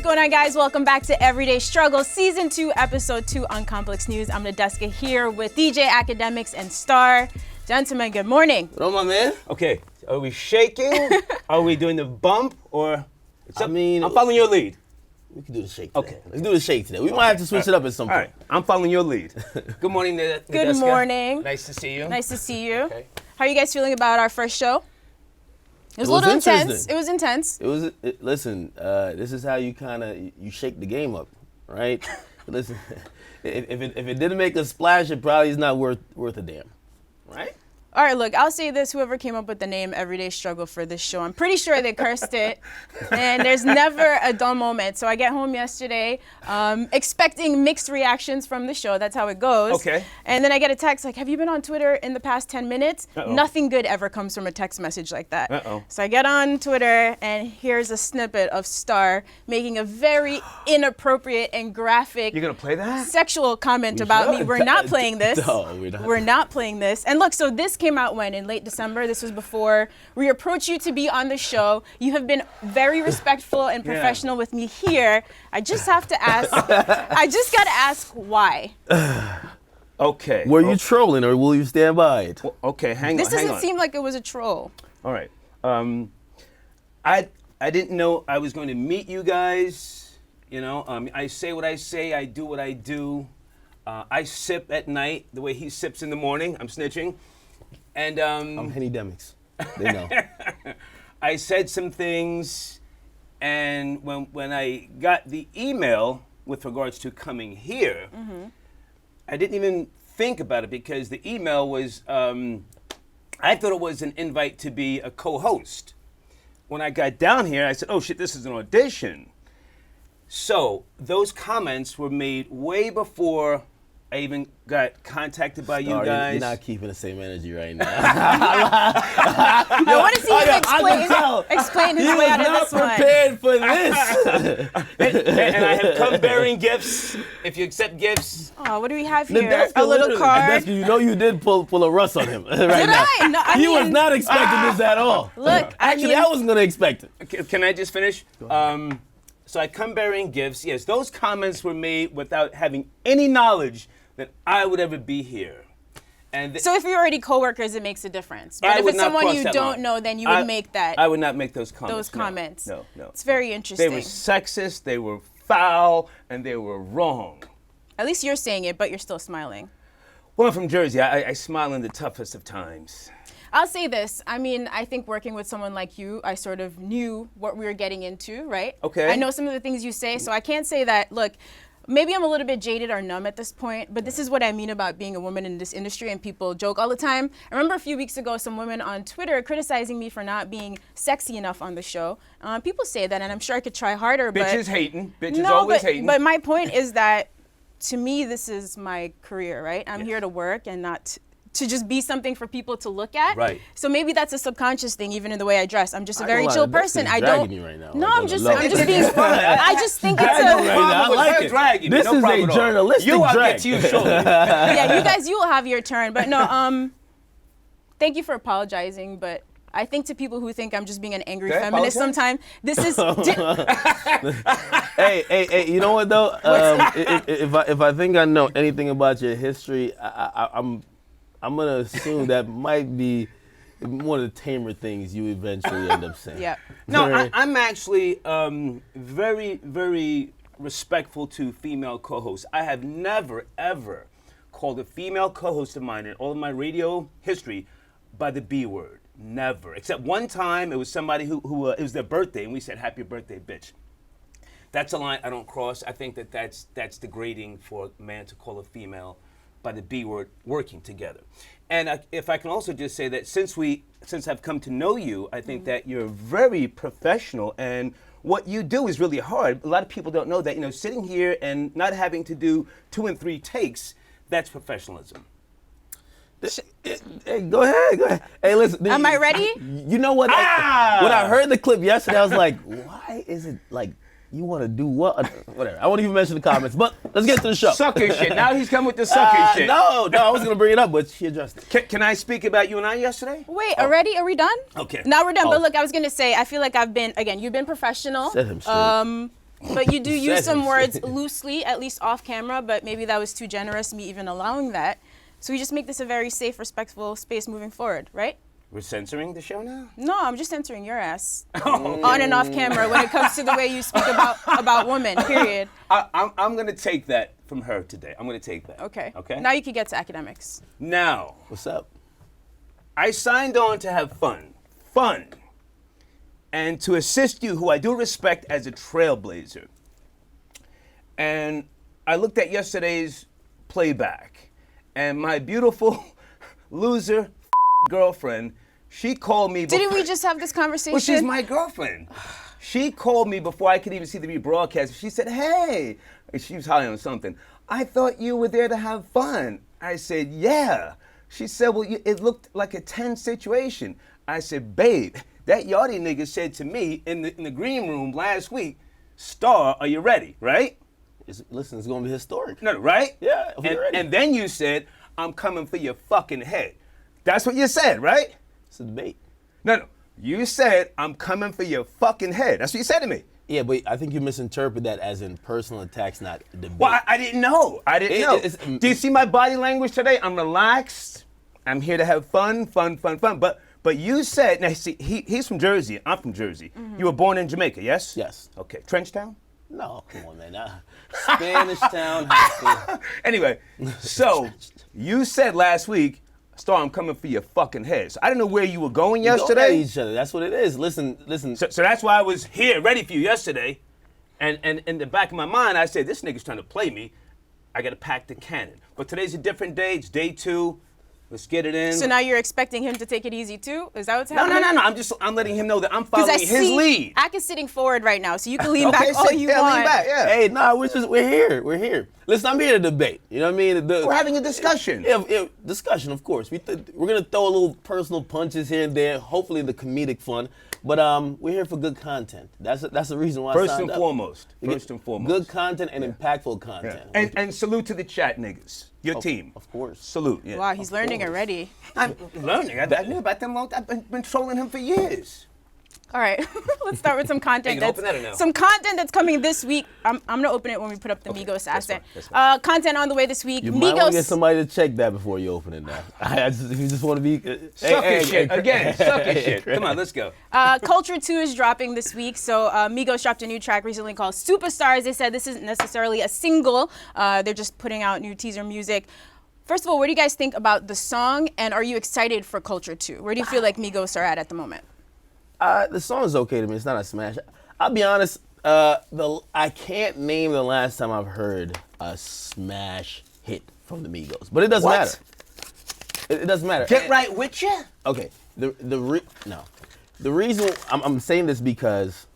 going on, guys? Welcome back to Everyday Struggle, Season 2, Episode 2 on Complex News. I'm Nadeska here with DJ Akademiks and Star. Gentlemen, good morning. What up, my man? Okay, are we shaking? Are we doing the bump? Or I mean, I'm following your lead. We can do the shake today. Okay. Let's do the shake today. We might have to switch it up at some All point. right, I'm following your lead. Good morning, Nadeska. Good morning. Nice to see you. Nice to see you. Okay. How are you guys feeling about our first show? It was a little intense. It was intense. Listen, this is how you kind of you shake the game up, right? Listen, if it didn't make a splash, it probably is not worth a damn, right? All right, look, I'll say this. Whoever came up with the name Everyday Struggle for this show, I'm pretty sure they cursed it. And there's never a dull moment. So I get home yesterday expecting mixed reactions from the show. That's how it goes. Okay. And then I get a text like, have you been on Twitter in the past 10 minutes? Uh-oh. Nothing good ever comes from a text message like that. Uh-oh. So I get on Twitter, and here's a snippet of Star making a very inappropriate and graphic You're going to play that? sexual comment about me. We're not playing this. No, we're not. We're not playing this. And look, so this came out when? In late December. This was before we approached you to be on the show. You have been very respectful and professional with me here. I just have to ask, I just got to ask why. Okay. Were you trolling or will you stand by it? Well, okay, hang This on. Hang doesn't on. seem like it was a troll. All right. I didn't know I was going to meet you guys. You know, I say what I say. I do what I do. I sip at night the way he sips in the morning. I'm snitching. And I'm Akademiks. They know. I said some things, and when I got the email with regards to coming here, I didn't even think about it because the email was, I thought it was an invite to be a co-host. When I got down here, I said, oh shit, this is an audition. So those comments were made way before I even got contacted by you guys. You're not keeping the same energy right now. I want to see him explain his way out of this one. Prepared for this. and I have come bearing gifts. If you accept gifts. Oh, what do we have here? Nadeska, A little literally, card. Nadeska, you know you did pull a Russ on him right Did now. I? No, I He mean, was not expecting this at all. Look, Actually, I wasn't going to expect it. Can I just finish? So I come bearing gifts. Yes, those comments were made without having any knowledge that I would ever be here. And so if you're already coworkers, it makes a difference. I But if would it's not someone cross you that don't line. know, then you would make that. I would not make those comments. Those comments. No. It's very interesting. They were sexist, they were foul, and they were wrong. At least you're saying it, but you're still smiling. Well, I'm from Jersey. I smile in the toughest of times. I'll say this. I mean, I think working with someone like you, I sort of knew what we were getting into, right? Okay. I know some of the things you say, so I can't say that, look, maybe I'm a little bit jaded or numb at this point, but this is what I mean about being a woman in this industry, and people joke all the time. I remember a few weeks ago, some women on Twitter criticizing me for not being sexy enough on the show. People say that, and I'm sure I could try harder, but... Bitches hating. Bitches always hating. But my point is that, to me, this is my career, right? I'm here to work and not to just be something for people to look at. Right. So maybe that's a subconscious thing, even in the way I dress. I'm just a I very ain't chill gonna lie, person. Nadeska's I dragging don't. me right now, No, like, I'm on just the low. being. I just think it's I know, a. right now. I like it. Dragging. This no is problem a at all. journalistic I'll drag. get to you shortly. Yeah, you will have your turn. But no, thank you for apologizing. But I think to people who think I'm just being an angry Okay, feminist apologize. sometimes, this is. Hey, you know what though? If I think I know anything about your history, I'm gonna assume that might be one of the tamer things you eventually end up saying. Yeah. No, Right. I'm actually very, very respectful to female co-hosts. I have never, ever called a female co-host of mine in all of my radio history by the B word. Never. Except one time, it was somebody who it was their birthday, and we said, "Happy birthday, bitch." That's a line I don't cross. I think that's degrading for a man to call a female by the B word working together. And if I can also just say that since I've come to know you, I think that you're very professional, and what you do is really hard. A lot of people don't know that, sitting here and not having to do 2 and 3 takes, that's professionalism. Hey, go ahead. Hey, listen. Am I ready? You know what? When I heard the clip yesterday, I was like, why is it like you want to do what? Whatever. I won't even mention the comments, but let's get to the show. Sucker shit. Now he's come with the sucker shit. No, I was going to bring it up, but she addressed it. Can I speak about you and I yesterday? Wait, already? Are we done? Okay. Now we're done. Oh. But look, I was gonna say, I feel like you've been professional. Set him straight. But you do use said some it. words loosely, at least off camera, but maybe that was too generous, me even allowing that. So we just make this a very safe, respectful space moving forward, right? We're censoring the show now? No, I'm just censoring your ass on and off camera when it comes to the way you speak about women, period. I'm going to take that from her today. I'm going to take that. Okay. Okay? Now you can get to academics. Now, What's up? I signed on to have fun. Fun. And to assist you, who I do respect as a trailblazer. And I looked at yesterday's playback, and my beautiful loser girlfriend, she called me. Didn't we just have this conversation? Well, she's my girlfriend. She called me before I could even see the rebroadcast. She said, hey, and she was hollering on something. I thought you were there to have fun. I said, yeah. She said, well, it looked like a tense situation. I said, babe, that Yachty nigga said to me in the green room last week, Star, are you ready, right? Listen, it's going to be historic. No, right? Yeah, we're ready. And then you said, I'm coming for your fucking head. That's what you said, right? It's a debate. No. You said, I'm coming for your fucking head. That's what you said to me. Yeah, but I think you misinterpret that as in personal attacks, not debate. Well, I didn't know. I didn't know. Do you see my body language today? I'm relaxed. I'm here to have fun. But you said, now see, he's from Jersey. I'm from Jersey. Mm-hmm. You were born in Jamaica, yes? Yes. Okay. Trenchtown? No, come on, man. Spanish Town. Anyway, so you said last week, Star, I'm coming for your fucking head. So I didn't know where you were going yesterday. Go at each other. That's what it is. Listen. So that's why I was here, ready for you yesterday. And in the back of my mind, I said, this nigga's trying to play me. I got to pack the cannon. But today's a different day. It's day 2. Let's get it in. So now you're expecting him to take it easy too? Is that what's happening? No. I'm letting him know that I'm following his lead. Ak is sitting forward right now, so you can lean back all you want. want. Lean back, yeah. Hey, we're here. We're here. Listen, I'm here to debate. You know what I mean? We're having a discussion. Yeah, discussion, of course. We're gonna throw a little personal punches here and there. Hopefully, the comedic fun. But we're here for good content. That's the reason why. First I signed and up. foremost. First and foremost. Good content and impactful content. Yeah. And salute to the chat niggas. Your team. Of course. Salute. Yeah. Wow, he's learning already. I'm learning. I knew about them. I've been trolling him for years. All right, let's start with some content. Open that or no? Some content that's coming this week. I'm gonna open it when we put up the Migos asset. Content on the way this week. You Migos. might want to get somebody to check that before you open it now. If you just want to be sucker shit again. Sucker shit. Come on, let's go. Culture 2 is dropping this week. So Migos dropped a new track recently called Superstars. They said this isn't necessarily a single. They're just putting out new teaser music. First of all, what do you guys think about the song, and are you excited for Culture 2? Where do you feel like Migos are at the moment? The song is okay to me. It's not a smash. I'll be honest. I can't name the last time I've heard a smash hit from the Migos, but it doesn't matter. It doesn't matter. Get right with you. Okay. The reason I'm saying this because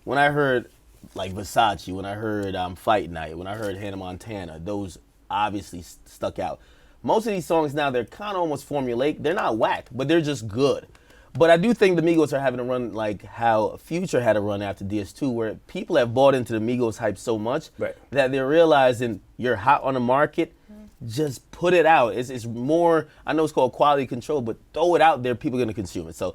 when I heard like Versace, when I heard Fight Night, when I heard Hannah Montana, those obviously stuck out. Most of these songs now, they're kind of almost formulaic. They're not whack, but they're just good. But I do think the Migos are having a run like how Future had a run after DS2, where people have bought into the Migos hype so much that they're realizing you're hot on the market, just put it out. It's more, I know it's called quality control, but throw it out there, people are going to consume it. So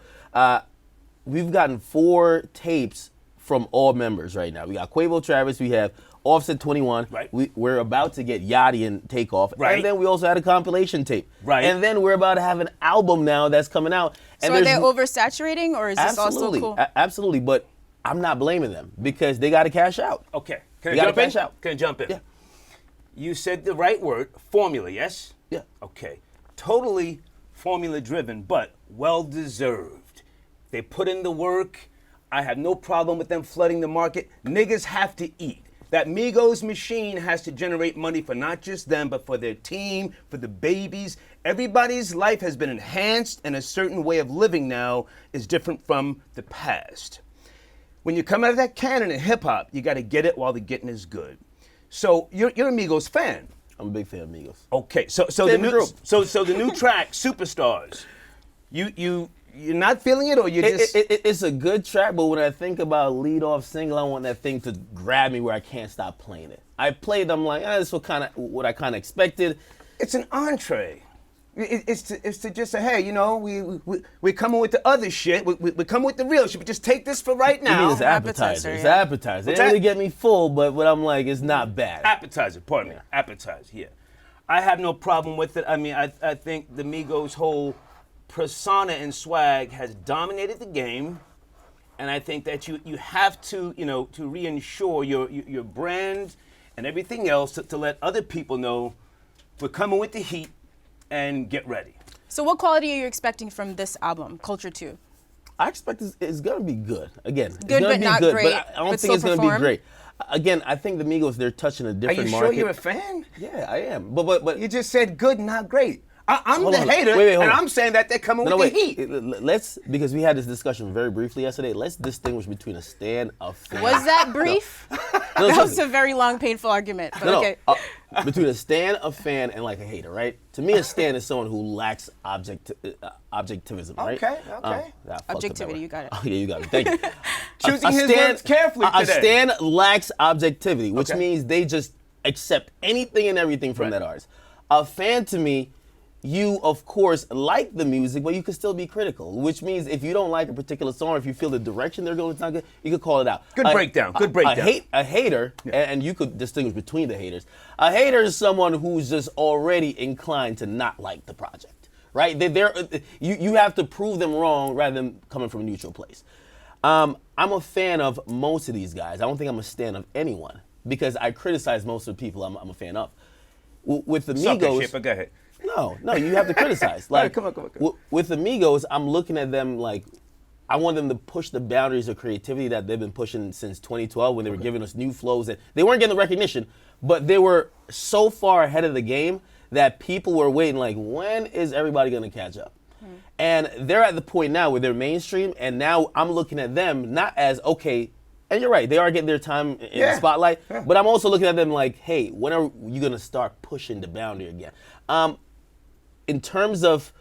we've gotten 4 tapes from all members right now. We got Quavo Travis, we have Offset 21. Right. We're about to get Yachty and Takeoff. Right. And then we also had a compilation tape. Right. And then we're about to have an album now that's coming out. And so are they oversaturating, or is this absolutely, also cool? Absolutely, but I'm not blaming them because they got to cash out. Okay. Can You I gotta jump in? cash out. Can I jump in? Yeah. You said the right word, formula, yes? Yeah. Okay. Totally formula driven, but well deserved. They put in the work. I have no problem with them flooding the market. Niggas have to eat. That Migos machine has to generate money for not just them, but for their team, for the babies. Everybody's life has been enhanced, and a certain way of living now is different from the past. When you come out of that canon in hip-hop, you got to get it while the getting is good. So you're a Migos fan. I'm a big fan of Migos. Okay, so the new track, Superstars, you're not feeling it, or you just... It's a good track, but when I think about lead off single, I want that thing to grab me where I can't stop playing it. I played, I'm like, this is what I kind of expected. It's an entree. It's to just say, hey, we're coming with the other shit. We're coming with the real shit. But just take this for right now. I mean, it's appetizer. It's yeah. appetizer. It didn't really get me full, but I'm like, it's not bad. Appetizer, pardon me. Appetizer, yeah. I have no problem with it. I mean, I think the Migos' whole persona and swag has dominated the game. And I think that you have to, to reinsure your brand and everything else to let other people know we're coming with the heat and get ready. So what quality are you expecting from this album, Culture 2? I expect it's going to be good. Again, Good, it's going but to be not good, great, but I don't but think it's still going to be perform? great. Again, I think the Migos, they're touching a different market. Are you sure you're a fan? Yeah, I am. But You just said good, not great. I'm Hold the on. hater, Wait, hold and on. I'm saying that they're coming with the heat. Let's, because we had this discussion very briefly yesterday, let's distinguish between a stan, a fan. Was that brief? No, That was a very long, painful argument. But okay. Between a stan, a fan, and like a hater, right? To me, a stan is someone who lacks objectivism, right? Okay. Objectivity, you got it. Oh, yeah, you got it. Thank you. Choosing his words carefully A today. stan lacks objectivity, which Okay. means they just accept anything and everything from Right. that artist. A fan, to me, you of course like the music, but you can still be critical. Which means if you don't like a particular song, or if you feel the direction they're going is not good, you could call it out. Good breakdown. Good breakdown. A hater, and you could distinguish between the haters. A hater is someone who's just already inclined to not like the project, right? You have to prove them wrong rather than coming from a neutral place. I'm a fan of most of these guys. I don't think I'm a stan of anyone because I criticize most of the people I'm a fan of. With the Suck that Migos, shit, but go ahead. No, you have to criticize. Like, come on. With the Migos, I'm looking at them like, I want them to push the boundaries of creativity that they've been pushing since 2012 when they were giving us new flows. And they weren't getting the recognition, but they were so far ahead of the game that people were waiting like, when is everybody going to catch up? And they're at the point now where they're mainstream, and now I'm looking at them not as, okay, and you're right, they are getting their time in the spotlight, but I'm also looking at them like, hey, when are you going to start pushing the boundary again? In terms of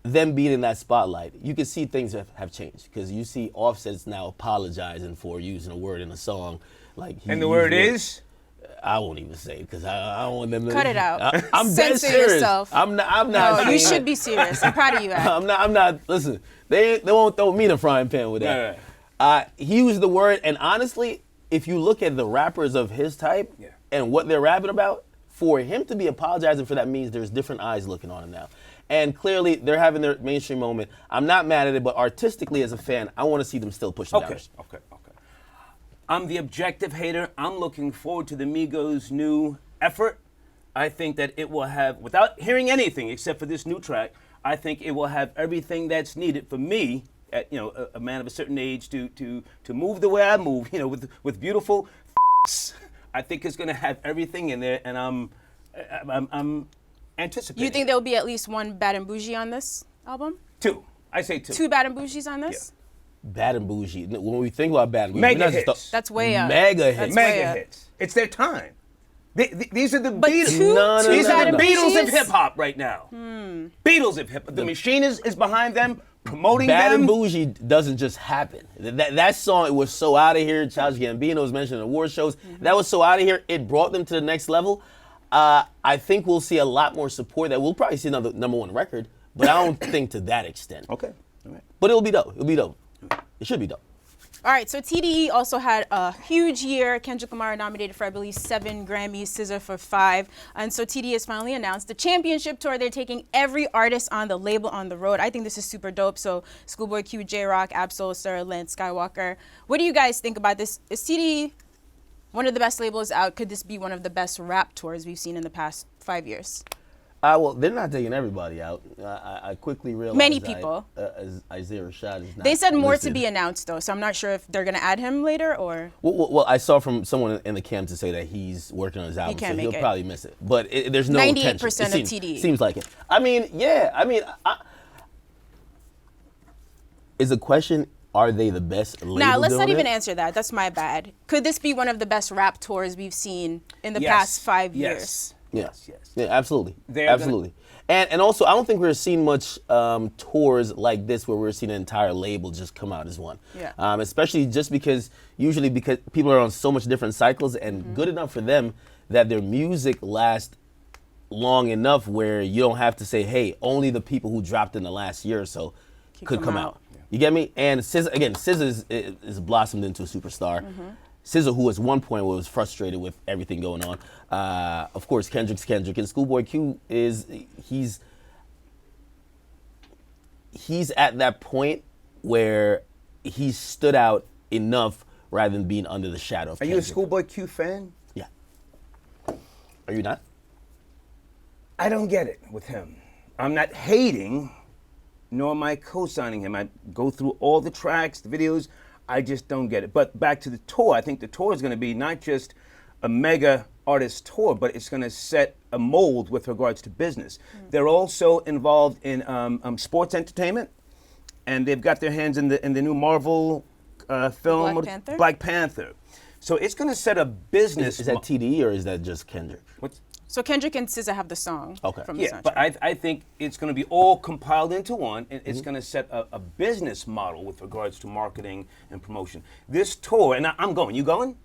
them being in that spotlight, you can see things have changed because you see Offset's now apologizing for using a word in a song. And the word is? I won't even say it because I don't want them to. Cut it out. I'm dead Censor serious. yourself. I'm not. No, you saying should be serious. I'm proud of you, Ed. I'm not. Listen, they won't throw me in a frying pan with that. Right. He used the word, and honestly, if you look at the rappers of his type and what they're rapping about, for him to be apologizing for that means there's different eyes looking on him now. And clearly, they're having their mainstream moment. I'm not mad at it, but artistically, as a fan, I want to see them still push the boundaries. Okay. I'm the objective hater. I'm looking forward to the Migos' new effort. I think that it will have, without hearing anything except for this new track, I think it will have everything that's needed for me, a man of a certain age, to move the way I move, with beautiful I think it's going to have everything in there, and I'm anticipating. You think there will be at least one Bad and Bougie on this album? Two. I say two. Two Bad and Bougies on this? Bad and Bougie. When we think about Bad and Bougie, Mega we're not just hits. That's way up. Mega hits. That's way Mega up. hits. It's their time. These are the But Beatles. two These are Bad the and Beatles of Bougies? hip hop right now. Beatles of hip hop. The machine is behind them, promoting Bad them. and Bougie doesn't just happen. That song, it was so out of here. Childish Gambino was mentioned in award shows. That was so out of here. It brought them to the next level. I think we'll see a lot more support. That we'll probably see another #1 record, but I don't think to that extent. Okay. All right. But it'll be dope. It should be dope. All right, so TDE also had a huge year. Kendrick Lamar nominated for, I believe, 7 Grammys, SZA for 5. And so TDE has finally announced the championship tour. They're taking every artist on the label on the road. I think this is super dope. So Schoolboy Q, J-Rock, Absol, Sir, Lance Skywalker. What do you guys think about this? Is TDE one of the best labels out? Could this be one of the best rap tours we've seen in the past 5 years? Well, they're not taking everybody out. I quickly realized Many people. Isaiah Rashad is not. They said more to listed. be announced, though, so I'm not sure if they're going to add him later or... Well, I saw from someone in the camp to say that he's working on his album, can't so make he'll it. probably miss it. But there's no 98% tension. of TDE. Seems like it. Is the question, are they the best label Nah, let's doing not even it? answer that. That's my bad. Could this be one of the best rap tours we've seen in the Yes. past 5 years? Yes. Yeah, absolutely. They're Absolutely. And also, I don't think we're seeing much tours like this where we're seeing an entire label just come out as one. Yeah. Especially just because people are on so much different cycles, and good enough for them that their music lasts long enough where you don't have to say, hey, only the people who dropped in the last year or so could come out. You get me? And SZA is blossomed into a superstar. SZA, who at one point was frustrated with everything going on. Of course, Kendrick's Kendrick, and Schoolboy Q he's at that point where he stood out enough rather than being under the shadow of Are Kendrick. you a Schoolboy Q fan? Yeah. Are you not? I don't get it with him. I'm not hating, nor am I co-signing him. I go through all the tracks, the videos. I just don't get it. But back to the tour, I think the tour is going to be not just a mega artist tour, but it's going to set a mold with regards to business. They're also involved in sports entertainment, and they've got their hands in the new Marvel film, Black Panther. So it's going to set a business. Is that TDE or is that just Kendrick? So Kendrick and SZA have the song from the soundtrack. Yeah, but I think it's going to be all compiled into one, and it's going to set a business model with regards to marketing and promotion. This tour, and I'm going. You going?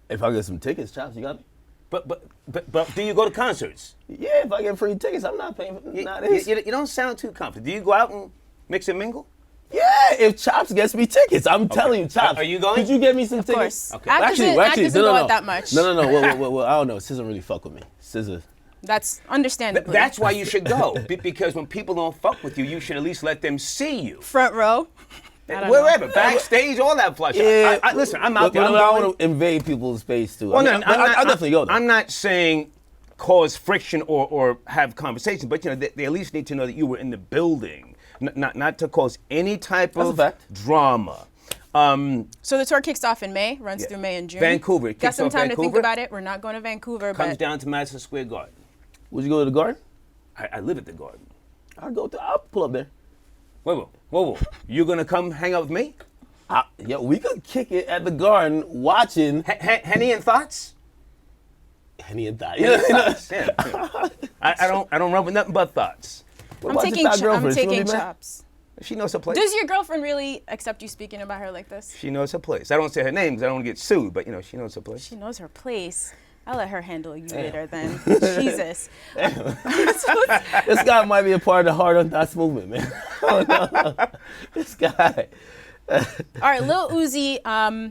If I get some tickets, Chops, you got me? But do you go to concerts? Yeah, if I get free tickets, I'm not paying for this. You don't sound too confident. Do you go out and mix and mingle? Yeah, if Chops gets me tickets, I'm telling you, Chops. Are you going? Could you get me some Of tickets? course. Okay. Actors Actually, don't go out that much. No. Well, I don't know. SZA really fuck with me. SZA. That's understandable. That's why you should go. Because when people don't fuck with you, you should at least let them see you. Front row. I don't Wherever, know. backstage, all that flush. Yeah. Listen, I'm out there. I I'm don't going. want to invade people's space too. Well, I'll definitely go there. I'm not saying cause friction or have conversation, but they at least need to know that you were in the building, not to cause any type That's a of fact. drama. So the tour kicks off in May, runs through May and June. Vancouver. Got some time to think Vancouver. about it. We're not going to Vancouver, Comes but down to Madison Square Garden. Would you go to the Garden? I live at the Garden. I'll pull up there. Whoa. You gonna come hang out with me? Yeah, we could kick it at the Garden watching Henny and thoughts? Henny and Thought. Thoughts. Yeah. I don't run with nothing but thoughts. I'm taking Chops. She knows her place. Does your girlfriend really accept you speaking about her like this? She knows her place. I don't say her name because I don't want to get sued, but she knows her place. She knows her place. I'll let her handle you later then. Jesus. This guy might be a part of the Hard on Thoughts movement, man. Oh, no. This guy. All right, Lil Uzi,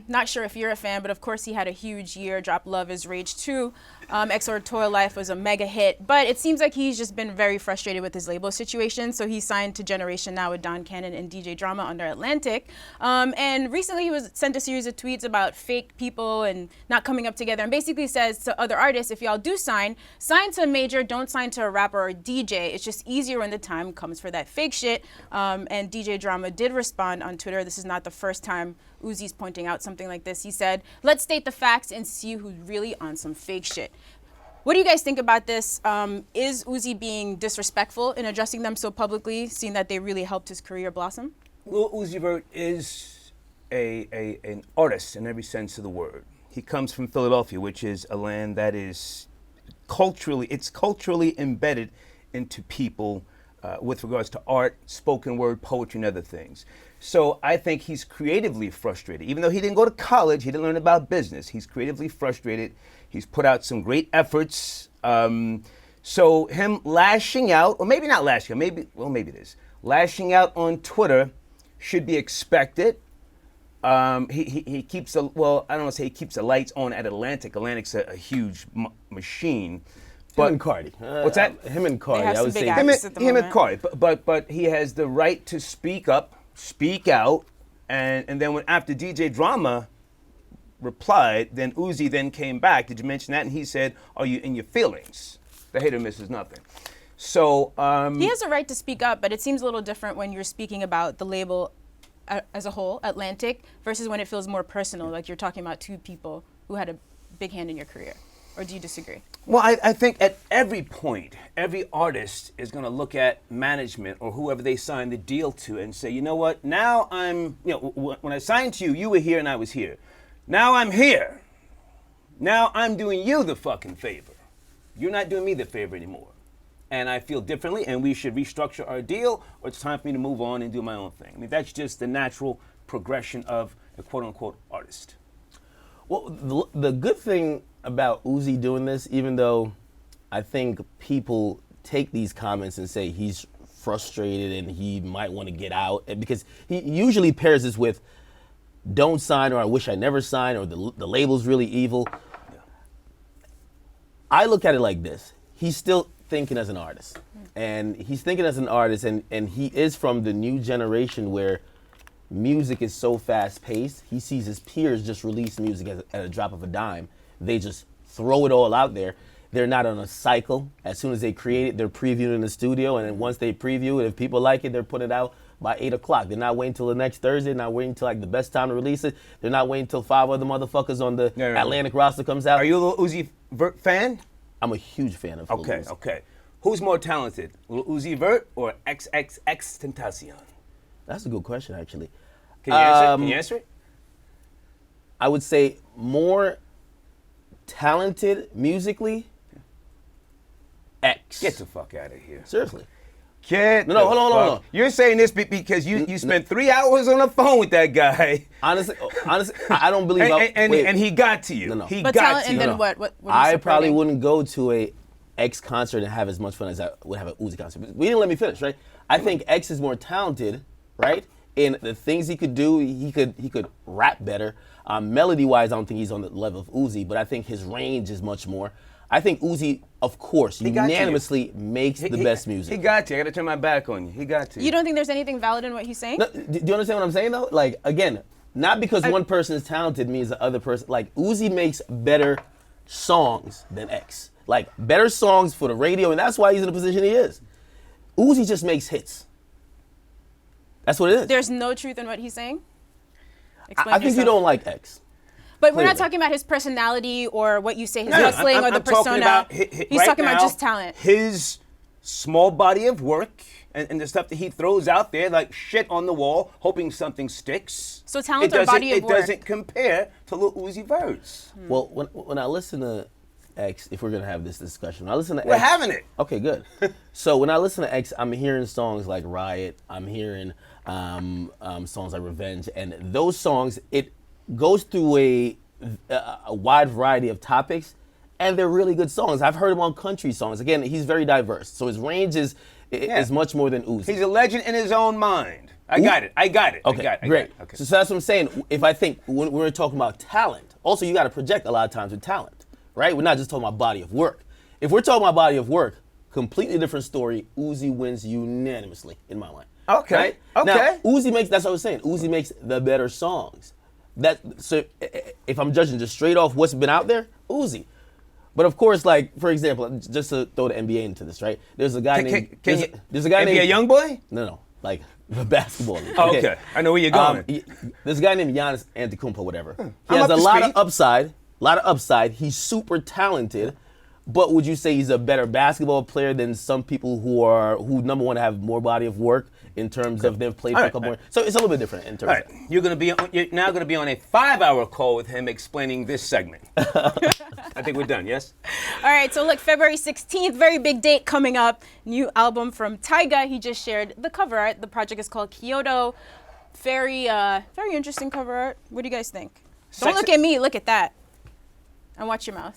not sure if you're a fan, but of course he had a huge year. Drop Love is Rage 2. XR Toy Life was a mega hit, but it seems like he's just been very frustrated with his label situation. So he signed to Generation now with Don Cannon and DJ Drama under Atlantic. And recently he was sent a series of tweets about fake people and not coming up together, and basically says to other artists, if y'all do sign to a major, don't sign to a rapper or a DJ. It's just easier when the time comes for that fake shit. And DJ Drama did respond on Twitter. This is not the first time Uzi's pointing out something like this. He said, let's state the facts and see who's really on some fake shit. What do you guys think about this? Is Uzi being disrespectful in addressing them so publicly, seeing that they really helped his career blossom? Lil Uzi Vert is an artist in every sense of the word. He comes from Philadelphia, which is a land that is culturally embedded into people with regards to art, spoken word, poetry, and other things. So I think he's creatively frustrated. Even though he didn't go to college, he didn't learn about business. He's creatively frustrated. He's put out some great efforts. So him lashing out, or maybe not lashing out, maybe it is. Lashing out on Twitter should be expected. He keeps I don't want to say he keeps the lights on at Atlantic. Atlantic's a huge machine. Him and Cardi. What's that? Him and Cardi. They have I would some say big actors at the Him and moment. Cardi, but he has the right to speak up, speak out, and then when after DJ Drama replied, then Uzi then came back. Did you mention that? And he said, "Are you in your feelings?" The hater misses nothing. So He has a right to speak up, but it seems a little different when you're speaking about the label as a whole, Atlantic, versus when it feels more personal, like you're talking about two people who had a big hand in your career. Or do you disagree? Well, I think at every point, every artist is going to look at management or whoever they signed the deal to and say, you know what, now when I signed to you, you were here and I was here. Now I'm here. Now I'm doing you the fucking favor. You're not doing me the favor anymore. And I feel differently and we should restructure our deal, or it's time for me to move on and do my own thing. I mean, that's just the natural progression of a quote unquote artist. Well, the good thing about Uzi doing this, even though I think people take these comments and say he's frustrated and he might want to get out, and because he usually pairs this with don't sign or I wish I never signed or the label's really evil. I look at it like this. He's still thinking as an artist. And he's thinking as an artist, and he is from the new generation where music is so fast paced. He sees his peers just release music at a drop of a dime. They just throw it all out there. They're not on a cycle. As soon as they create it, they're previewing in the studio, and then once they preview it, if people like it, they're putting it out by 8 o'clock. They're not waiting till the next Thursday. They're not waiting till like the best time to release it. They're not waiting till 5 other motherfuckers on the Atlantic roster comes out. Are you a Lil Uzi Vert fan? I'm a huge fan of Lil Uzi. Okay. Who's more talented, Lil Uzi Vert or XXXTentacion? That's a good question, actually. Can you answer it? Can you answer it? I would say more talented musically, X. Get the fuck out of here. Seriously. No, hold on. You're saying this because you spent 3 hours on the phone with that guy. Honestly, I don't believe. And he got to you. No. He But got talent, to you. and then what are you I probably supporting? wouldn't go to a X concert and have as much fun as I would have an Uzi concert. But we didn't let me finish, right? I think X is more talented, right? In the things he could do, he could rap better. Melody-wise, I don't think he's on the level of Uzi, but I think his range is much more. I think Uzi, of course, unanimously makes the best music. He got you. I got to turn my back on you. He got you. You don't think there's anything valid in what he's saying? No, do you understand what I'm saying, though? Like, again, not because one person is talented means the other person. Like, Uzi makes better songs than X. Like, better songs for the radio, and that's why he's in the position he is. Uzi just makes hits. That's what it is. There's no truth in what he's saying? I think you don't like X. But we're not Clearly. talking about his personality or what you say, his No, hustling or the I'm talking persona. about He's right talking now, about just talent. His small body of work and the stuff that he throws out there like shit on the wall, hoping something sticks. So talent or body of work? It doesn't compare to Lil Uzi Vert's. Well, when I listen to X, if we're going to have this discussion, when I listen to We're X. having it. Okay, good. So when I listen to X, I'm hearing songs like Riot, I'm hearing songs like Revenge, and those songs, it goes through a wide variety of topics, and they're really good songs. I've heard him on country songs. Again, he's very diverse, so his range is much more than Uzi. He's a legend in his own mind. I got it. Okay, great. Okay. So that's what I'm saying. If I think when we're talking about talent, also you got to project a lot of times with talent, right? We're not just talking about body of work. If we're talking about body of work, completely different story. Uzi wins unanimously in my mind. Okay. Right? Okay. Now, Uzi makes. That's what I was saying. Uzi makes the better songs. So if I'm judging just straight off what's been out there, Uzi. But of course, like for example, just to throw the NBA into this, right? There's a guy named. There's a guy named. NBA young boy? No, like the basketball league. Oh, okay. I know where you're going. There's a guy named Giannis Antetokounmpo, whatever. He I'm has up a to lot speed. of upside. He's super talented. But would you say he's a better basketball player than some people who number one have more body of work in terms of they've played for a couple more? So it's a little bit different in terms All right. of that. You're now going to be on a 5-hour call with him explaining this segment. I think we're done, yes? All right, so look, February 16th, very big date coming up. New album from Tyga. He just shared the cover art. The project is called Kyoto. Very interesting cover art. What do you guys think? Don't look at me, look at that. And watch your mouth.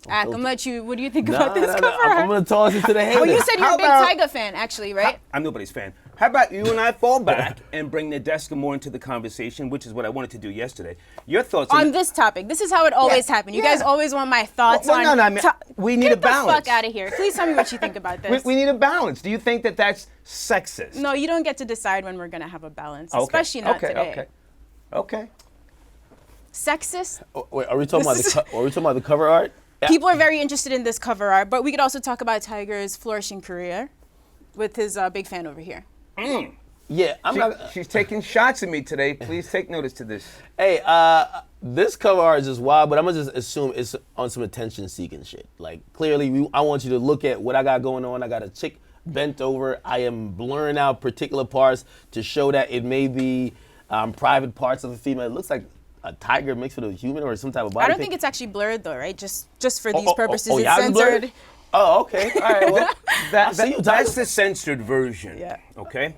Ak, I'm gonna let you, what do you think about this cover art? I'm going to toss it to the haters. Well, you said you're How a big about- Tyga fan, actually, right? I'm nobody's fan. How about you and I fall back and bring Nadeska more into the conversation, which is what I wanted to do yesterday. Your thoughts On this topic. This is how it always happens. You guys always want my thoughts Well, on... no, I mean, we need a balance. Get the fuck out of here. Please tell me what you think about this. We need a balance. Do you think that that's sexist? No, you don't get to decide when we're going to have a balance, especially not today. Okay. Sexist? Wait, are we talking about the cover art? People are very interested in this cover art, but we could also talk about Tiger's flourishing career with his big fan over here. Yeah, She's taking shots at me today. Please take notice to this. Hey, this cover art is just wild, but I'm gonna just assume it's on some attention-seeking shit. Like, clearly, I want you to look at what I got going on. I got a chick bent over. I am blurring out particular parts to show that it may be private parts of a female. It looks like a tiger mixed with a human or some type of body. I don't thing. think it's actually blurred though, right? Just for these purposes, it's yeah, censored. blurred? Oh, okay. All right. Well, That's the censored version. Yeah. Okay.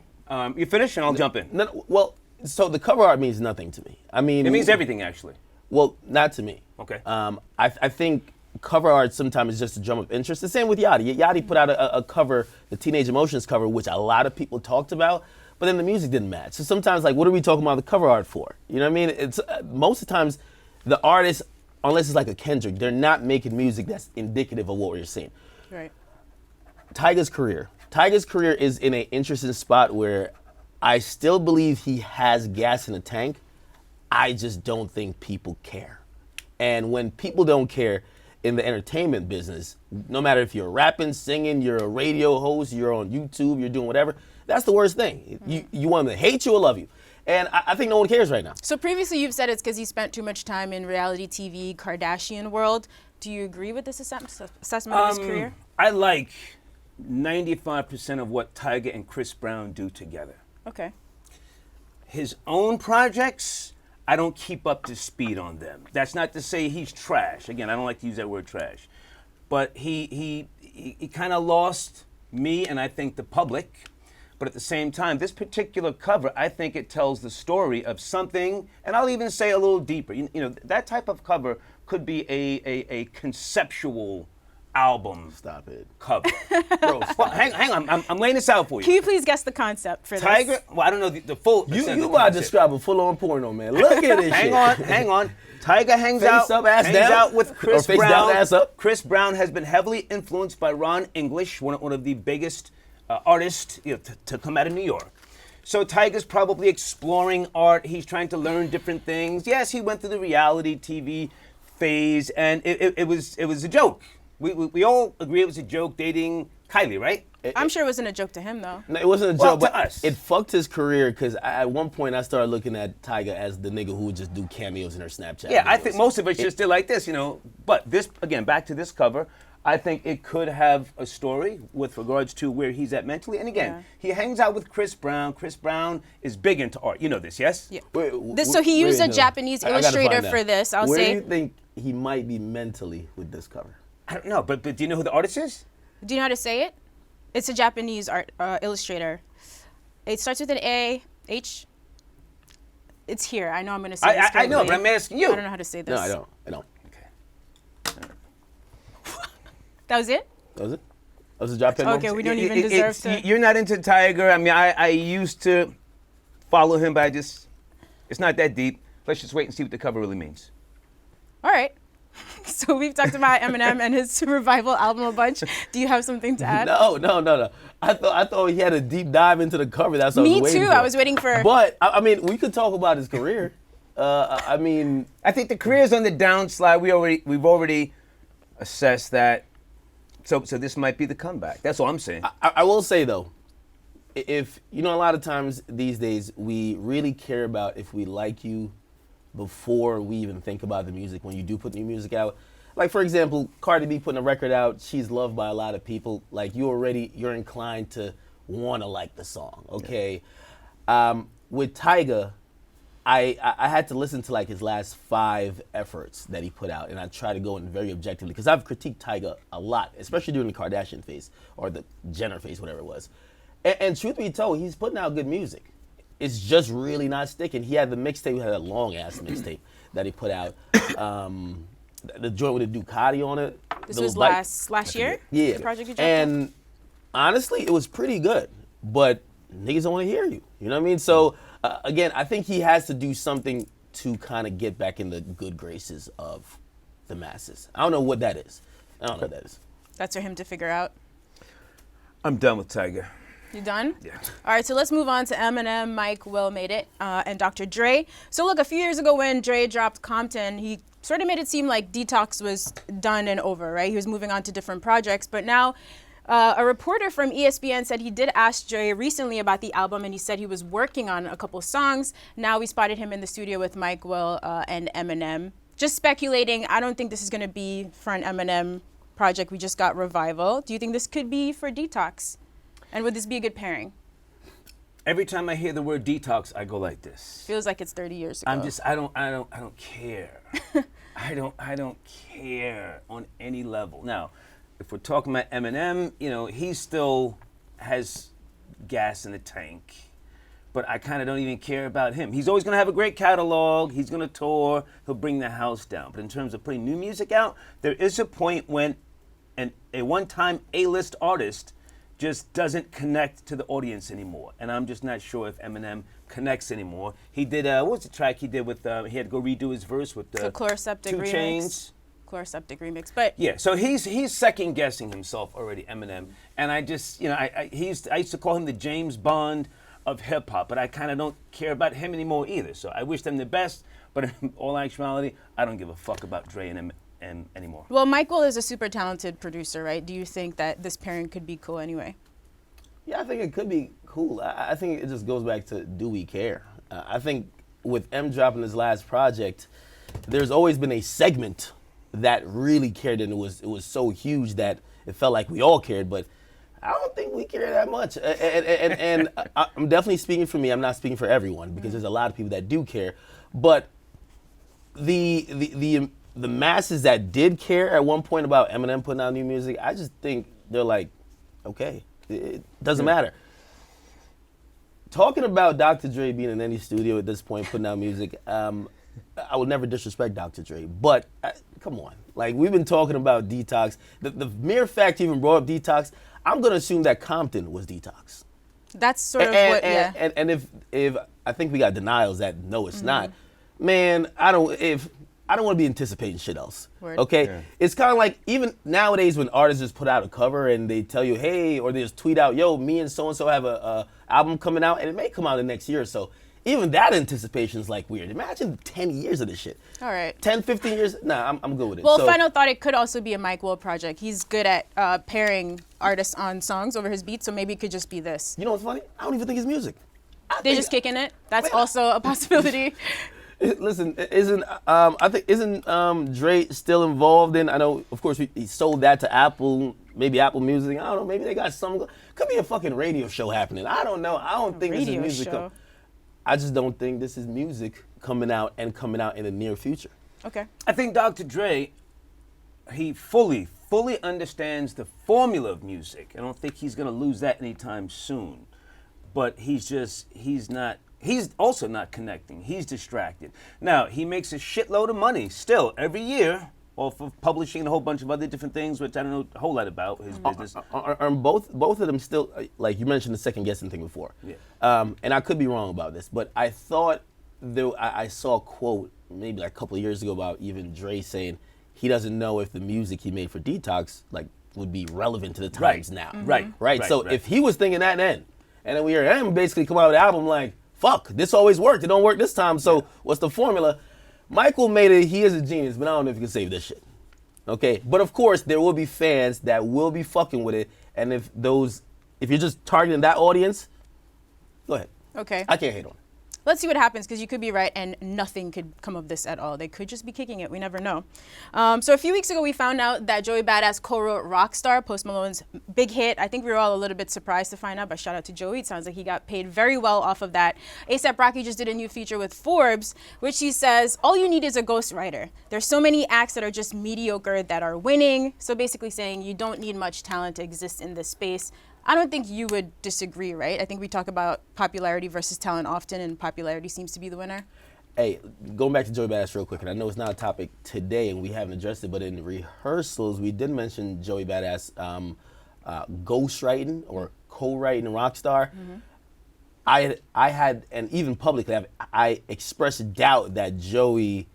You finish and I'll jump in. no, well, so the cover art means nothing to me. I mean, It means everything, actually. Well, not to me. Okay. I think cover art sometimes is just a drum of interest. The same with Yachty. Yachty put out a cover, the Teenage Emotions cover, which a lot of people talked about, but then the music didn't match. So sometimes, like, what are we talking about the cover art for? You know what I mean? It's most of the times, the artists, unless it's like a Kendrick, they're not making music that's indicative of what we're seeing. Right. Tyga's career is in an interesting spot where I still believe he has gas in the tank. I just don't think people care. And when people don't care in the entertainment business, no matter if you're rapping, singing, you're a radio host, you're on YouTube, you're doing whatever, that's the worst thing. You want them to hate you or love you. And I think no one cares right now. So previously you've said it's because he spent too much time in reality TV, Kardashian world. Do you agree with this assessment of his career? I like 95% of what Tyga and Chris Brown do together. Okay. His own projects, I don't keep up to speed on them. That's not to say he's trash. Again, I don't like to use that word trash. But he kind of lost me and I think the public. But at the same time, this particular cover, I think it tells the story of something, and I'll even say a little deeper. You know, that type of cover could be a conceptual album. Stop it. Cover. Bro, well, hang on. I'm laying this out for you. Can you please guess the concept for this? Tyga, well, I don't know the full. You about to describe a full-on porno, man. Look at this shit. Hang on. Tyga hangs Face up, ass hangs down? out with Chris Or face Brown. down, ass up? Chris Brown has been heavily influenced by Ron English, one of the biggest artists to come out of New York. So Tyga's probably exploring art. He's trying to learn different things. Yes, he went through the reality TV phase, and it was a joke. We all agree it was a joke dating Kylie, right? I'm sure it wasn't a joke to him, though. No, it wasn't a joke, Well, to but us. it fucked his career because at one point I started looking at Tyga as the nigga who would just do cameos in her Snapchat. Yeah, I videos. think most of it's just did like this, you know. But this, again, back to this cover, I think it could have a story with regards to where he's at mentally. And again, he hangs out with Chris Brown. Chris Brown is big into art. You know this, yes? Yeah. So he used a Japanese illustrator for this, I'll Where say. do you think he might be mentally with this cover? I don't know, but do you know who the artist is? Do you know how to say it? It's a Japanese art illustrator. It starts with an A, H. It's here. I know I'm going to say this I know, correctly. but I'm asking you. I don't know how to say this. No, I don't. Okay. That was it? That was it? That was a Japan moment? Okay, we don't even deserve to. You're not into Tyga. I mean, I used to follow him, but it's not that deep. Let's just wait and see what the cover really means. All right. So we've talked about Eminem and his revival album a bunch. Do you have something to add? No. I thought he had a deep dive into the cover. That's what I was waiting Me for. too. I was waiting for. But I mean, we could talk about his career. I mean, I think the career's on the downslide. We've already assessed that. So this might be the comeback. That's all I'm saying. I will say though, if you know, a lot of times these days we really care about if we like you before we even think about the music when you do put new music out. Like, for example, Cardi B putting a record out, she's loved by a lot of people. Like, you're inclined to want to like the song, okay? Yeah. With Tyga, I had to listen to like his last 5 efforts that he put out, and I try to go in very objectively because I've critiqued Tyga a lot, especially during the Kardashian phase or the Jenner phase, whatever it was. And truth be told, he's putting out good music. It's just really not sticking. He had the mixtape, he had a long ass mixtape that he put out. The joint with the Ducati on it. This was last year? Yeah. The project you dropped? And honestly, it was pretty good. But niggas don't want to hear you. You know what I mean? So, again, I think he has to do something to kind of get back in the good graces of the masses. I don't know what that is. That's for him to figure out. I'm done with Tyga. You done? Yeah. All right, so let's move on to Eminem, Mike, Will made it, and Dr. Dre. So look, a few years ago when Dre dropped Compton, he sort of made it seem like Detox was done and over, right? He was moving on to different projects, but now a reporter from ESPN said he did ask Dre recently about the album, and he said he was working on a couple songs. Now we spotted him in the studio with Mike, Will, and Eminem. Just speculating, I don't think this is going to be for an Eminem project. We just got Revival. Do you think this could be for Detox? And would this be a good pairing? Every time I hear the word Detox, I go like this. Feels like it's 30 years ago. I don't care. I don't care on any level. Now, if we're talking about Eminem, you know, he still has gas in the tank. but I kind of don't even care about him. He's always going to have a great catalog. He's going to tour. He'll bring the house down. But in terms of putting new music out, there is a point when a one-time A-list artist just doesn't connect to the audience anymore. And I'm just not sure if Eminem connects anymore. He did, what was the track he did with, he had to go redo his verse with the Chloroseptic 2 remix. Chainz. Chloroseptic remix, but Yeah, so he's second guessing himself already, Eminem. And I just, I used to call him the James Bond of hip hop, but I kind of don't care about him anymore either. So I wish them the best, but in all actuality, I don't give a fuck about Dre and anymore. well, Michael is a super talented producer, right? Do you think that this pairing could be cool anyway? Yeah, I think it could be cool. I think it just goes back to, do we care? I think with M dropping his last project, there's always been a segment that really cared, and it was so huge that it felt like we all cared, but I don't think we care that much. And I'm definitely speaking for me. I'm not speaking for everyone, because there's a lot of people that do care. But the masses that did care at one point about Eminem putting out new music, I just think they're like, okay, it doesn't matter. Talking about Dr. Dre being in any studio at this point putting out music, I would never disrespect Dr. Dre, but come on. Like, we've been talking about Detox. The mere fact you even brought up Detox, I'm going to assume that Compton was Detox. That's sort of what, yeah. And if I think we got denials that no, it's not, man, I don't want to be anticipating shit else. Word. Okay? Yeah. It's kind of like, even nowadays when artists just put out a cover and they tell you, hey, or they just tweet out, yo, me and so-and-so have a album coming out, and it may come out the next year or so. Even that anticipation is like weird. Imagine 10 years of this shit. All right. 10, 15 years? Nah, I'm good with it. Well, So, final thought, it could also be a Mike Will project. He's good at pairing artists on songs over his beats, so maybe it could just be this. you know what's funny? I don't even think it's music. They're just kicking it. That's also a possibility. Listen, isn't Dre still involved in? I know, of course, he sold that to Apple, maybe Apple Music. I don't know. Maybe they got some. Could be a fucking radio show happening. I don't know. I don't think this is Radio music. show. I just don't think this is music coming out in the near future. Okay. I think Dr. Dre, he fully understands the formula of music. I don't think he's going to lose that anytime soon. But he's also not connecting. He's distracted. Now, he makes a shitload of money still every year off of publishing and a whole bunch of other different things, which I don't know a whole lot about his business. Are both of them still, like you mentioned the second guessing thing before? Yeah. And I could be wrong about this, but I thought I saw a quote maybe like a couple of years ago about even Dre saying he doesn't know if the music he made for Detox would be relevant to the times now. Right. So if he was thinking that then, and then we hear him basically come out with an album like, fuck, this always worked. It don't work this time. So what's the formula? Michael made it. He is a genius, but I don't know if he can save this shit. Okay, but of course there will be fans that will be fucking with it, and if you're just targeting that audience, go ahead. Okay. I can't hate on it. Let's see what happens, because you could be right and nothing could come of this at all. They could just be kicking it. We never know. So a few weeks ago, we found out that Joey Badass co-wrote Rockstar, Post Malone's big hit. I think we were all a little bit surprised to find out, but shout out to Joey. It sounds like he got paid very well off of that. A$AP Rocky just did a new feature with Forbes, which he says, all you need is a ghostwriter. There's so many acts that are just mediocre that are winning. So basically saying you don't need much talent to exist in this space. I don't think you would disagree, right? I think we talk about popularity versus talent often, and popularity seems to be the winner. Hey, going back to Joey Badass real quick, and I know it's not a topic today and we haven't addressed it, but in rehearsals, we did mention Joey Badass ghostwriting or co-writing Rockstar. I had, and even publicly, I expressed doubt that Joey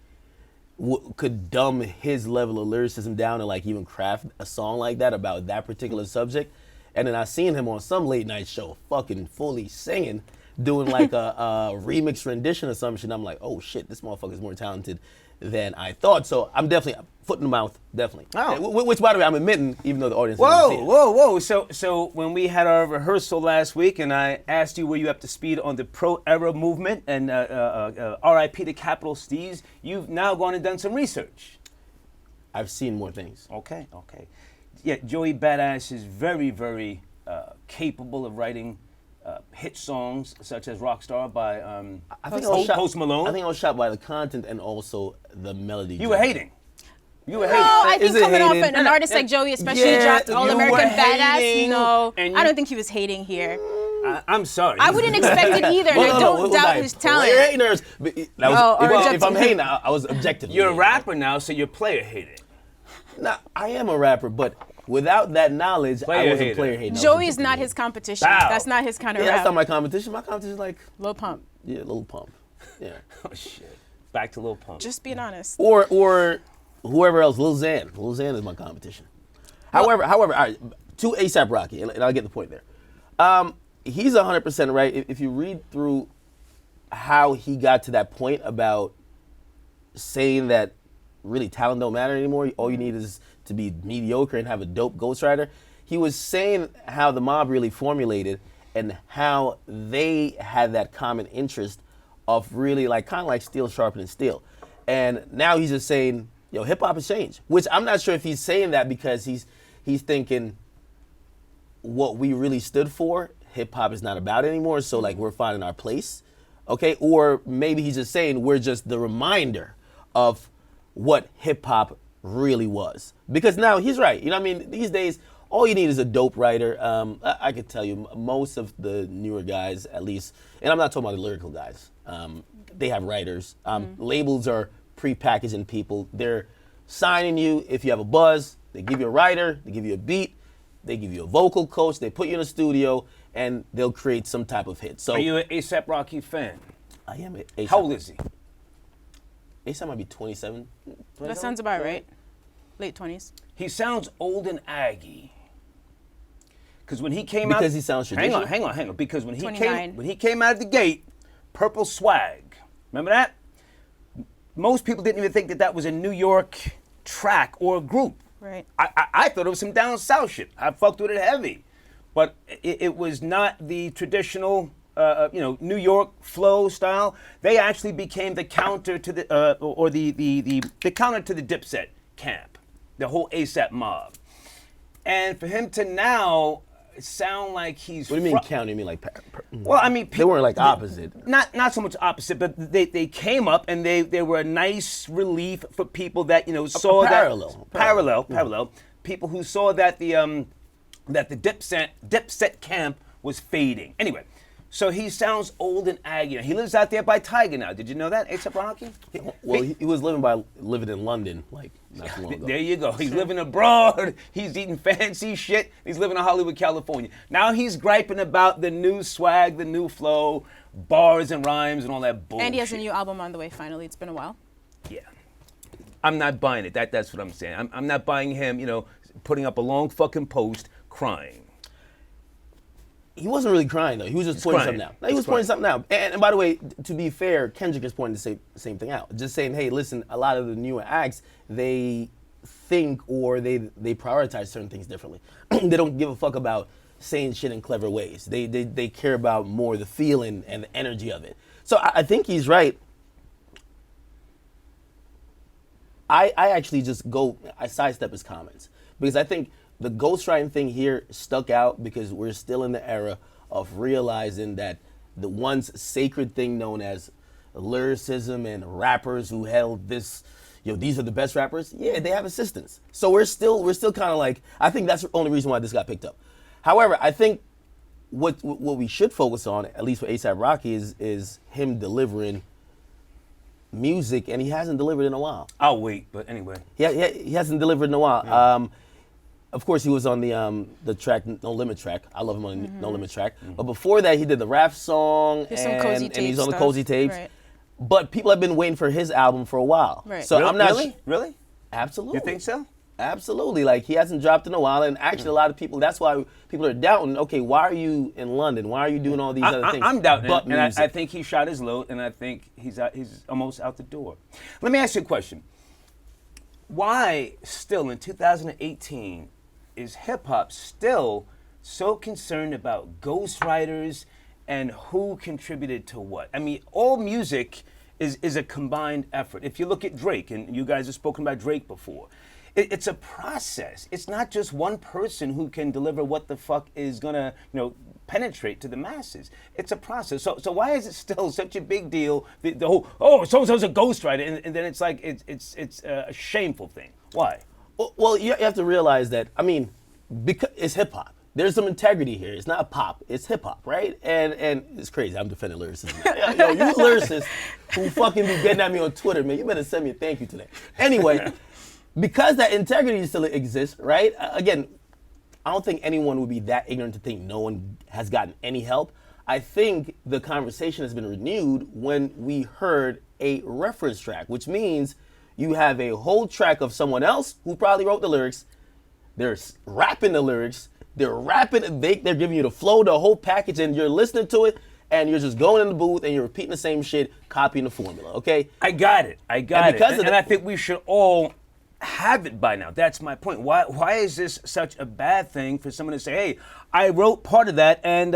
could dumb his level of lyricism down and like even craft a song like that about that particular subject. And then I seen him on some late night show fucking fully singing, doing like a remix rendition or some shit. I'm like, oh shit, this motherfucker's more talented than I thought. So I'm definitely, foot in the mouth, definitely. Oh. Which, by the way, I'm admitting, even though the audience doesn't see it. Whoa. So when we had our rehearsal last week and I asked you were you up to speed on the pro-era movement and RIP to Capital Steez, you've now gone and done some research. I've seen more things. Okay. Yeah, Joey Badass is very, very capable of writing hit songs such as Rockstar by Post Malone. I think I was shocked by the content and also the melody. You were hating. No, I think coming off an artist like Joey, especially dropped All American Badass. No, I don't think he was hating here. I'm sorry. I wouldn't expect it either, and I don't doubt his talent. Player haters. If I'm hating, I was objective. You're a rapper now, so you're player hating. Nah, I am a rapper, but without that knowledge, I was a player hater. Joey is not his competition. Bow. That's not his kind of Yeah, rap. that's not my competition. My competition is like Lil Pump. yeah, Lil Pump. Yeah. Oh shit. Back to Lil Pump. Just being honest. Or whoever else, Lil Xan. Lil Xan is my competition. However, all right, to A$AP Rocky, and I'll get the point there. He's 100% right. If you read through how he got to that point about saying that really talent don't matter anymore, all you need is to be mediocre and have a dope ghostwriter, he was saying how the mob really formulated and how they had that common interest of really like kind of like steel sharpening steel. And now he's just saying, yo, hip hop has changed, which I'm not sure if he's saying that because he's thinking what we really stood for, hip hop is not about anymore, so like we're finding our place, okay? Or maybe he's just saying we're just the reminder of what hip hop really was. Because now he's right, you know what I mean? These days, all you need is a dope writer. I could tell you, most of the newer guys, at least, and I'm not talking about the lyrical guys, they have writers. Labels are pre-packaging people. They're signing you if you have a buzz. They give you a writer, they give you a beat, they give you a vocal coach, they put you in a studio, and they'll create some type of hit. So, are you an A$AP Rocky fan? I am A$AP. How old is he? A$AP might be 27. That sounds about right. Late 20s. He sounds old and aggy. Because when he came out, because he sounds traditional. Hang on. Because when 29. he came out of the gate, Purple Swag. Remember that? Most people didn't even think that was a New York track or a group. Right. I thought it was some down south shit. I fucked with it heavy, but it was not the traditional, New York flow style. They actually became the counter to the the counter to the Dipset camp, the whole A$AP mob, and for him to now sound like he's. What do you mean counter? You mean like? Well, I mean, they weren't like opposite. Not so much opposite, but they came up and they were a nice relief for people that saw parallel people who saw that the Dipset camp was fading. Anyway, so he sounds old and aggy. He lives out there by Tyga now. Did you know that, A$AP Rocky? Well, he was living in London like not too long ago. There you go. He's living abroad. He's eating fancy shit. He's living in Hollywood, California. Now he's griping about the new swag, the new flow, bars and rhymes and all that bullshit. And he has a new album on the way, finally. It's been a while. Yeah. I'm not buying it. That's what I'm saying. I'm not buying him, putting up a long fucking post crying. He wasn't really crying, though. He was just pointing something out. He was pointing something out. And by the way, to be fair, Kendrick is pointing the same thing out. Just saying, hey, listen, a lot of the newer acts, they think or they prioritize certain things differently. They don't give a fuck about saying shit in clever ways. They care about more the feeling and the energy of it. So I think he's right. I actually I sidestep his comments. Because I think the ghostwriting thing here stuck out because we're still in the era of realizing that the once sacred thing known as lyricism and rappers who held this, these are the best rappers. Yeah, they have assistants. So we're still kind of like, I think that's the only reason why this got picked up. However, I think what we should focus on, at least for A$AP Rocky, is him delivering music, and he hasn't delivered in a while. I'll wait, but anyway. Yeah, he hasn't delivered in a while. Yeah. Of course, he was on the track, No Limit track. I love him on the No Limit track. But before that, he did the rap song, and he's on the Cozy Tapes. Right. But people have been waiting for his album for a while. Right. So I'm not Really? Absolutely. You think so? Absolutely. Like, he hasn't dropped in a while, and actually a lot of people, that's why people are doubting, okay, why are you in London? Why are you doing all these other things? I'm doubting it, and I think he shot his load, and I think he's almost out the door. Let me ask you a question. Why still in 2018 is hip-hop still so concerned about ghostwriters and who contributed to what? I mean, all music is a combined effort. If you look at Drake, and you guys have spoken about Drake before, it's a process. It's not just one person who can deliver what the fuck is gonna, penetrate to the masses. It's a process. So why is it still such a big deal? The whole so-and-so's a ghostwriter, and then it's like it's a shameful thing. Why? Well, you have to realize that, because it's hip hop. there's some integrity here. It's not pop, it's hip hop, right? And it's crazy. I'm defending lyricism. Yo, you lyricists who fucking be getting at me on Twitter, man, you better send me a thank you today. Anyway, because that integrity still exists, right? Again, I don't think anyone would be that ignorant to think no one has gotten any help. I think the conversation has been renewed when we heard a reference track, which means you have a whole track of someone else who probably wrote the lyrics. They're rapping the lyrics. They're rapping. They're giving you the flow, the whole package, and you're listening to it, and you're just going in the booth and you're repeating the same shit, copying the formula. Okay? I got it. Because and I think we should all have it by now. That's my point. Why is this such a bad thing for someone to say, hey, I wrote part of that, and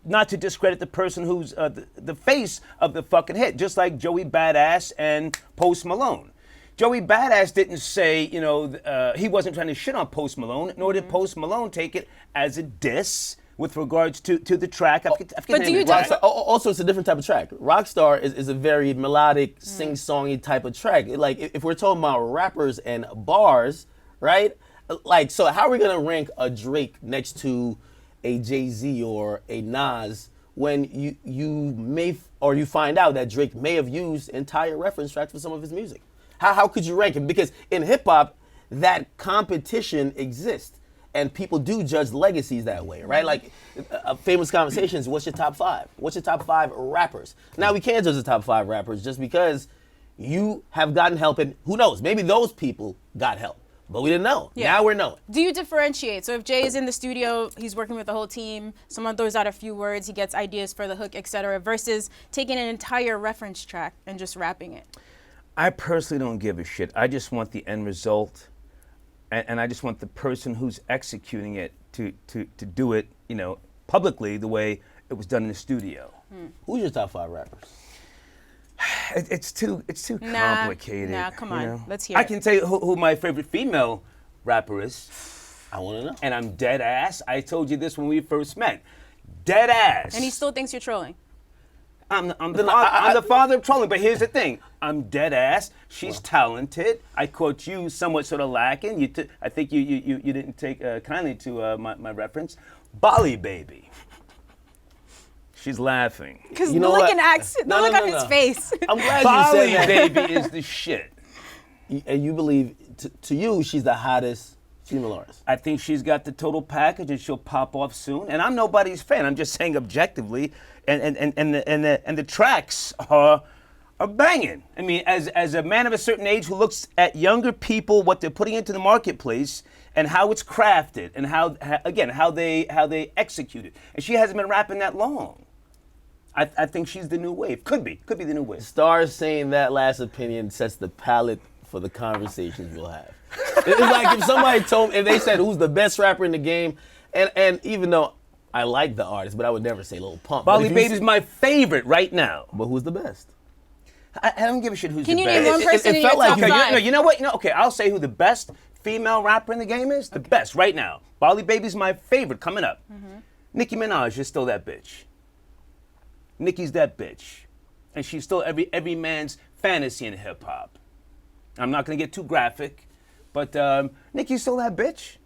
not to discredit the person who's the face of the fucking hit, just like Joey Badass and Post Malone. Joey Badass didn't say, he wasn't trying to shit on Post Malone, nor did Post Malone take it as a diss with regards to the track. But do you also, it's a different type of track. Rockstar is a very melodic, sing-songy type of track. Like, if we're talking about rappers and bars, right? Like, so how are we gonna rank a Drake next to a Jay-Z or a Nas when you find out that Drake may have used entire reference tracks for some of his music? How could you rank him? Because in hip hop, that competition exists, and people do judge legacies that way, right? Like, famous conversations. What's your top 5? What's your top 5 rappers? Now we can't judge the top 5 rappers just because you have gotten help, and who knows? Maybe those people got help, but we didn't know. Yeah. Now we're knowing. Do you differentiate? So if Jay is in the studio, he's working with the whole team, someone throws out a few words, he gets ideas for the hook, etc., versus taking an entire reference track and just rapping it? I personally don't give a shit. I just want the end result, and I just want the person who's executing it to do it, publicly the way it was done in the studio. Who's your top 5 rappers? It's too complicated. Nah, come on. Let's hear I it. can tell you who my favorite female rapper is. I want to know. And I'm dead ass. I told you this when we first met. Dead ass. And he still thinks you're trolling. I'm the father of trolling, but here's the thing. I'm dead ass. She's talented. I caught you somewhat sort of lacking. I think you didn't take kindly to my reference. Bali Baby. She's laughing. Because the look on his face. I'm glad Bali you said that. Baby is the shit. And you believe, to you, she's the hottest female artist? I think she's got the total package, and she'll pop off soon. And I'm nobody's fan. I'm just saying objectively, and the tracks are banging. I mean, as a man of a certain age who looks at younger people, what they're putting into the marketplace, and how it's crafted, and how they execute it. And she hasn't been rapping that long. I think she's the new wave. Could be the new wave. Stars saying that last opinion sets the palette for the conversations we'll have. It's like if somebody if they said who's the best rapper in the game, and even though I like the artist, but I would never say Lil Pump. Bali Baby's my favorite right now. But who's the best? I don't give a shit who's Can the you best. name one person in your felt like top 5? You know what? Okay, I'll say who the best female rapper in the game is. The best right now. Bali Baby's my favorite coming up. Nicki Minaj is still that bitch. Nicki's that bitch. And she's still every man's fantasy in hip hop. I'm not gonna get too graphic, but Nicki's still that bitch.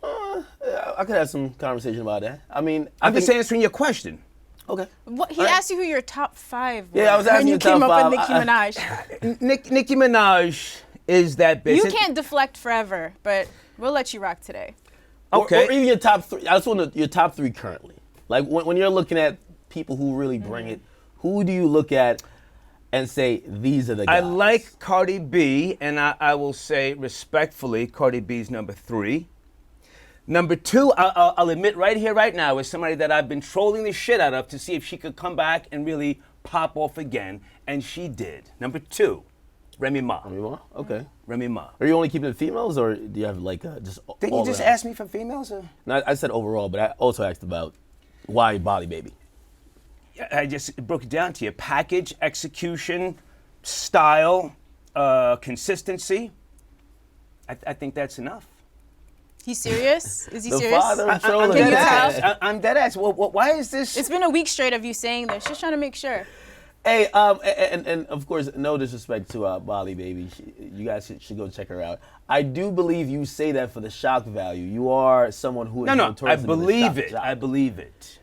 I could have some conversation about that. I mean, I'm just answering your question. Okay. He asked you who your top 5 were. Yeah, I was asking when you you came top up with 5. Nicki Minaj. Nicki Minaj is that bitch. You can't deflect forever, but we'll let you rock today. Okay. Or even your top 3. I just want your top 3 currently. Like when you're looking at people who really bring it, who do you look at and say these are the guys? I like Cardi B, and I will say respectfully, Cardi B's number 3. Number 2, I'll admit right here, right now, is somebody that I've been trolling the shit out of to see if she could come back and really pop off again, and she did. Number 2, Remy Ma. Remy Ma? Okay. Remy Ma. Are you only keeping it females, or do you have like just all Didn't you just around? ask me for females? Or? No, I said overall, but I also asked about why Bali Baby. I just broke it down to you. Package, execution, style, consistency. I think that's enough. He's serious? Is he The serious? father of trolling. Can you dead tell? ass. I'm dead ass. Well, why is this? It's been a week straight of you saying this. Just trying to make sure. Hey, and of course, no disrespect to Bali Baby. You guys should go check her out. I do believe you say that for the shock value. You are someone who is I notorious for the believe it. shock. I believe it.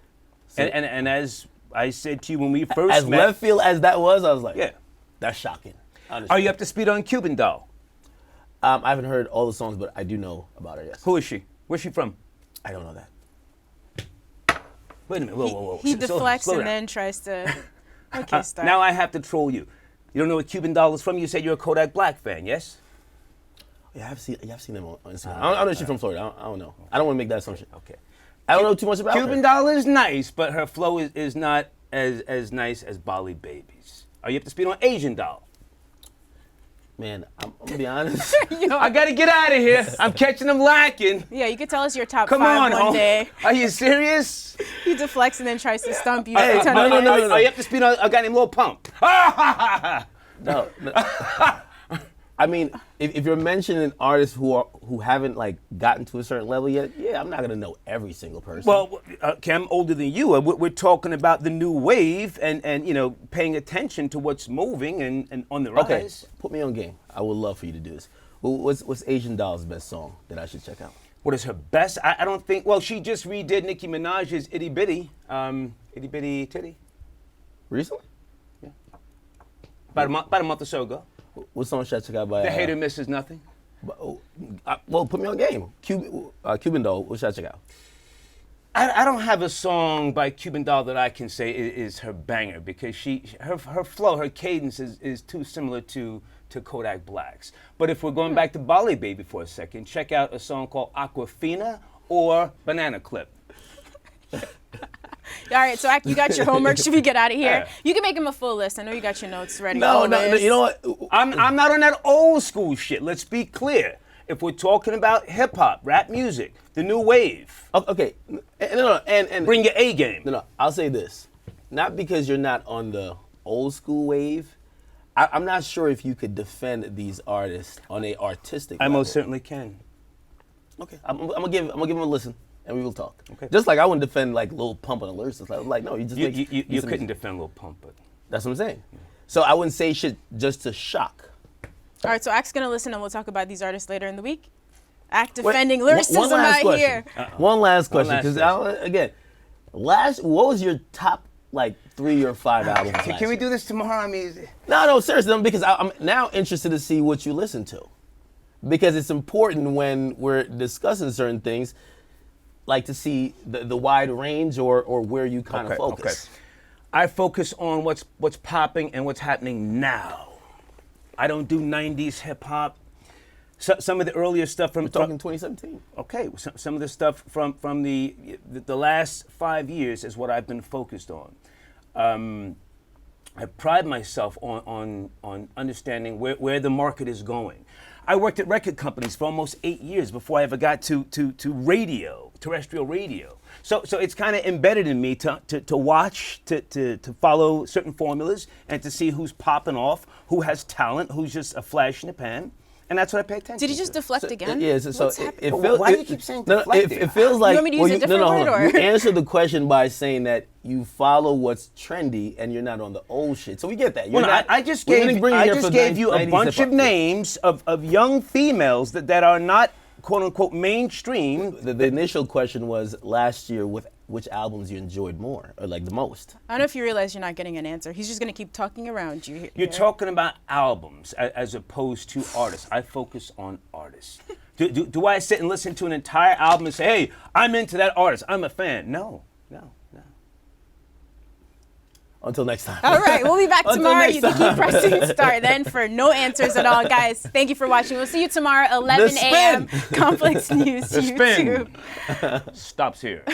So- And as I said to you when we first As met, left field as that was, I was like, yeah. that's shocking. Honestly. Are you up to speed on Cuban Doll? I haven't heard all the songs, but I do know about her. Yes. Who is she? Where's she from? I don't know that. Wait a minute. Whoa. He deflects slow and down. then tries to. Okay, start. Now I have to troll you. You don't know what Cuban Doll is from? You said you're a Kodak Black fan, yes? Yeah, I've seen them on Instagram. I don't know if she's from Florida. I don't know. I don't want to make that assumption. Okay. I don't know too much about Cuban her. Doll is nice, but her flow is not as nice as Bali Baby's. Are you up to speed on Asian Doll? Man, I'm gonna be honest. I gotta get out of here. I'm catching them lacking. Yeah, you could tell us your top Come 5 on, one home. day. Are you serious? He deflects and then tries to stump you. Hey, for 10 no. minutes. Are you up to speed on a guy named Lil Pump? No. I mean, if you're mentioning artists who haven't like gotten to a certain level yet, yeah, I'm not gonna know every single person. Well, okay, I'm older than you. We're talking about the new wave and you know, paying attention to what's moving and on the rise. okay, put me on game. I would love for you to do this. What's Asian Doll's best song that I should check out? What is her best? I don't think. Well, she just redid Nicki Minaj's Itty Bitty, Itty Bitty Titty, Recently? about a month or so ago. What song should I check out by? The Hater Misses Nothing. Well, put me on game. Cuban Doll. What should I check out? I don't have a song by Cuban Doll that I can say is her banger because her flow, her cadence is too similar to Kodak Black's. But if we're going back to Bali Baby for a second, check out a song called Aquafina or Banana Clip. All right, so you got your homework. Should we get out of here? Yeah. You can make him a full list. I know you got your notes ready. No. always. You know what? I'm not on that old school shit. Let's be clear. If we're talking about hip hop, rap music, the new wave, Okay. And bring your A game. No. I'll say this. Not because you're not on the old school wave. I'm not sure if you could defend these artists on a artistic I level. most certainly can. Okay. I'm gonna give them a listen, and we will talk. Okay. Just like I wouldn't defend like Lil Pump on the lyrics. Like no, you just make You some couldn't music. defend Lil Pump, but That's what I'm saying. So I wouldn't say shit just to shock. All right, so Act's going to listen and we'll talk about these artists later in the week. Act Wait, defending lyricism one last out question. here. One last One question, last because what was your top like 3 or 5 albums? last can we year? do this tomorrow? I mean, No, seriously, because I'm now interested to see what you listen to, because it's important when we're discussing certain things, like to see the wide range or where you kind of focus. Okay. I focus on what's popping and what's happening now. I don't do 90s hip hop. So, some of the earlier stuff from We're talking 2017. okay, some of the stuff from the last 5 years is what I've been focused on. I pride myself on understanding where the market is going. I worked at record companies for almost 8 years before I ever got to radio, terrestrial radio. So it's kind of embedded in me to watch, to follow certain formulas, and to see who's popping off, who has talent, who's just a flash in the pan. And that's what I pay attention to. Did he just deflect again? Yeah, so What's it happening? feels. Why do you keep saying deflecting? It feels like. You want me to use a different hold word, on. or- You answered the question by saying that you follow what's trendy and you're not on the old shit. So we get that. You're Well, not, I just we're gave gonna bring here for you a 90s bunch hip-hop. of names of young females that are not quote unquote mainstream. The initial question was last year with which albums you enjoyed more or like the most. I don't know if you realize you're not getting an answer. He's just going to keep talking around you. You're talking about albums as opposed to artists. I focus on artists. Do I sit and listen to an entire album and say, hey, I'm into that artist, I'm a fan? No. Until next time. All right, we'll be back Until tomorrow. next You can keep pressing start then for no answers at all, guys. Thank you for watching. We'll see you tomorrow, 11 The a.m. spin. Complex News The spin. YouTube. Stops here.